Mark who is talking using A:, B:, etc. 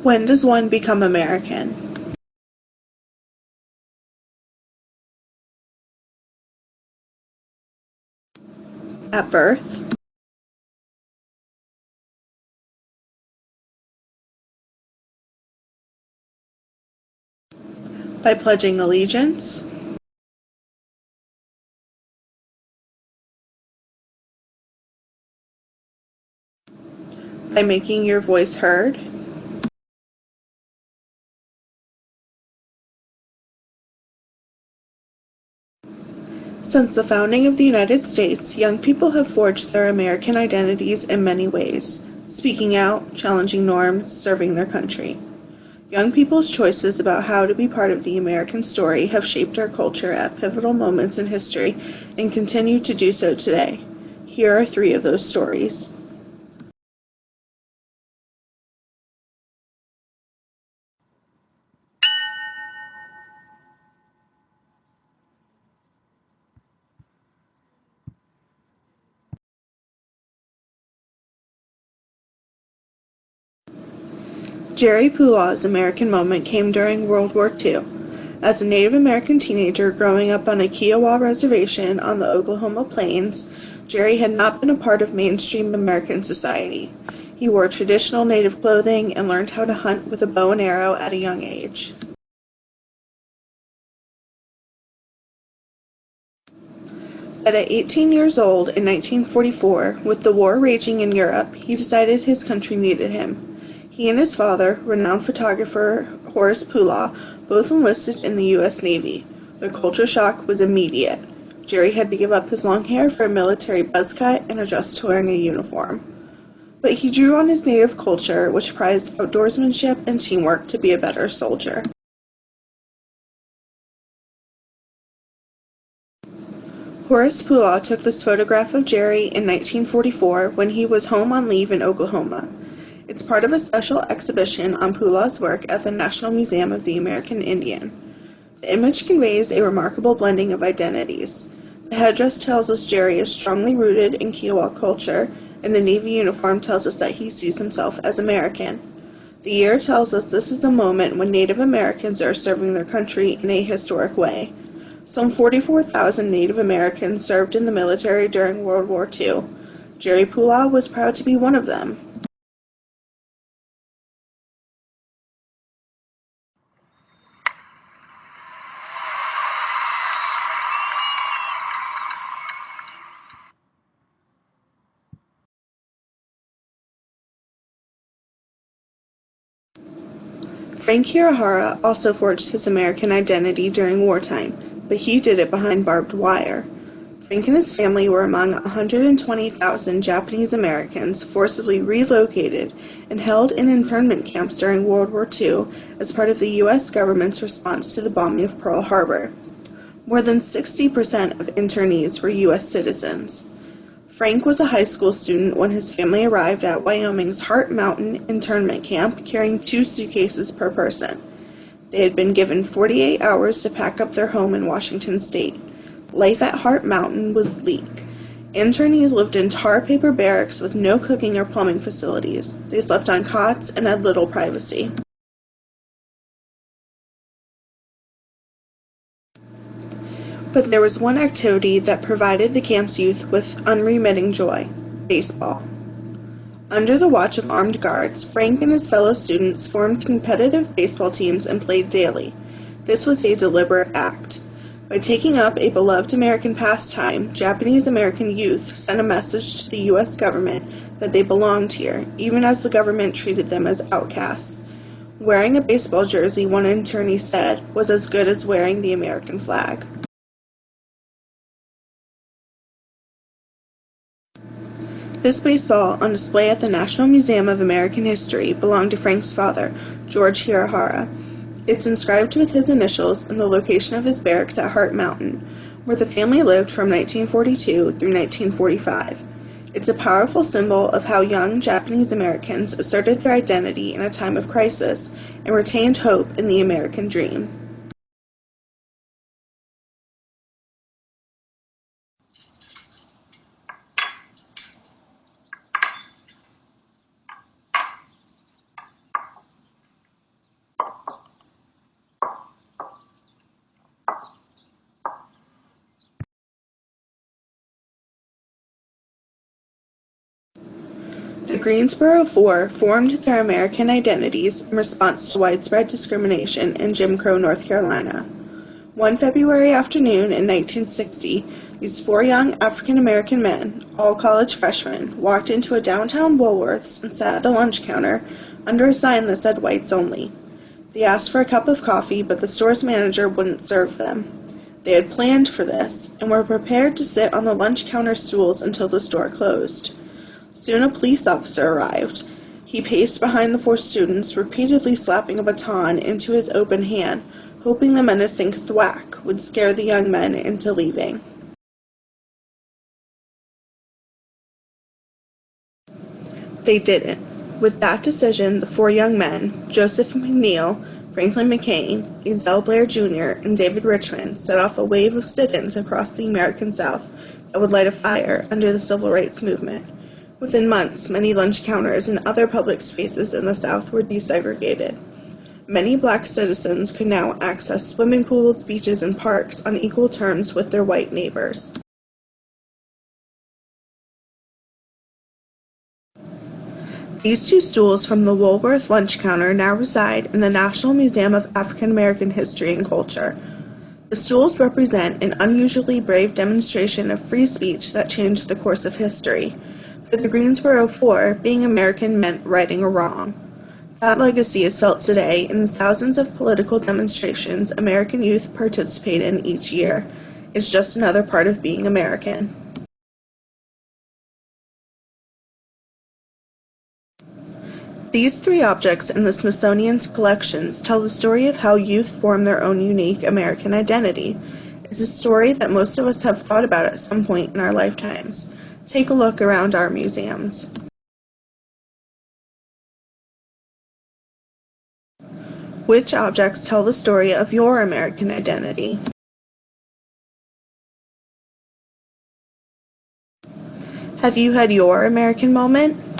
A: When does one become American? At birth? By pledging allegiance? By making your voice heard? Since the founding of the United States, young people have forged their American identities in many ways, speaking out, challenging norms, serving their country. Young people's choices about how to be part of the American story have shaped our culture at pivotal moments in history and continue to do so today. Here are three of those stories. Jerry Pulaw's American moment came during World War II. As a Native American teenager growing up on a Kiowa reservation on the Oklahoma plains, Jerry had not been a part of mainstream American society. He wore traditional Native clothing and learned how to hunt with a bow and arrow at a young age. But at 18 years old in 1944, with the war raging in Europe, he decided his country needed him. He and his father, renowned photographer Horace Pulaw, both enlisted in the U.S. Navy. The culture shock was immediate. Jerry had to give up his long hair for a military buzz cut and adjust to wearing a uniform. But he drew on his native culture, which prized outdoorsmanship and teamwork, to be a better soldier. Horace Pulaw took this photograph of Jerry in 1944 when he was home on leave in Oklahoma. It's part of a special exhibition on Pulaw's work at the National Museum of the American Indian. The image conveys a remarkable blending of identities. The headdress tells us Jerry is strongly rooted in Kiowa culture, and the Navy uniform tells us that he sees himself as American. The year tells us this is a moment when Native Americans are serving their country in a historic way. Some 44,000 Native Americans served in the military during World War II. Jerry Pulaw was proud to be one of them. Frank Hirahara also forged his American identity during wartime, but he did it behind barbed wire. Frank and his family were among 120,000 Japanese Americans forcibly relocated and held in internment camps during World War II as part of the U.S. government's response to the bombing of Pearl Harbor. More than 60% of internees were U.S. citizens. Frank was a high school student when his family arrived at Wyoming's Heart Mountain internment camp carrying 2 suitcases per person. They had been given 48 hours to pack up their home in Washington state. Life at Heart Mountain was bleak. Internees lived in tar paper barracks with no cooking or plumbing facilities. They slept on cots and had little privacy. But there was one activity that provided the camp's youth with unremitting joy: baseball. Under the watch of armed guards, Frank and his fellow students formed competitive baseball teams and played daily. This was a deliberate act. By taking up a beloved American pastime, Japanese American youth sent a message to the U.S. government that they belonged here, even as the government treated them as outcasts. Wearing a baseball jersey, one internee said, was as good as wearing the American flag. This baseball, on display at the National Museum of American History, belonged to Frank's father, George Hirahara. It's inscribed with his initials and the location of his barracks at Heart Mountain, where the family lived from 1942 through 1945. It's a powerful symbol of how young Japanese Americans asserted their identity in a time of crisis and retained hope in the American dream. The Greensboro Four formed their American identities in response to widespread discrimination in Jim Crow, North Carolina. One February afternoon in 1960, these four young African-American men, all college freshmen, walked into a downtown Woolworth's and sat at the lunch counter under a sign that said whites only. They asked for a cup of coffee, but the store's manager wouldn't serve them. They had planned for this and were prepared to sit on the lunch counter stools until the store closed. Soon a police officer arrived. He paced behind the four students, repeatedly slapping a baton into his open hand, hoping the menacing thwack would scare the young men into leaving. They didn't. With that decision, the four young men, Joseph McNeil, Franklin McCain, Ezell Blair Jr., and David Richmond, set off a wave of sit-ins across the American South that would light a fire under the civil rights movement. Within months, many lunch counters and other public spaces in the South were desegregated. Many black citizens could now access swimming pools, beaches, and parks on equal terms with their white neighbors. These two stools from the Woolworth lunch counter now reside in the National Museum of African American History and Culture. The stools represent an unusually brave demonstration of free speech that changed the course of history. For the Greensboro Four, being American meant righting a wrong. That legacy is felt today in the thousands of political demonstrations American youth participate in each year. It's just another part of being American. These three objects in the Smithsonian's collections tell the story of how youth form their own unique American identity. It's a story that most of us have thought about at some point in our lifetimes. Take a look around our museums. Which objects tell the story of your American identity? Have you had your American moment?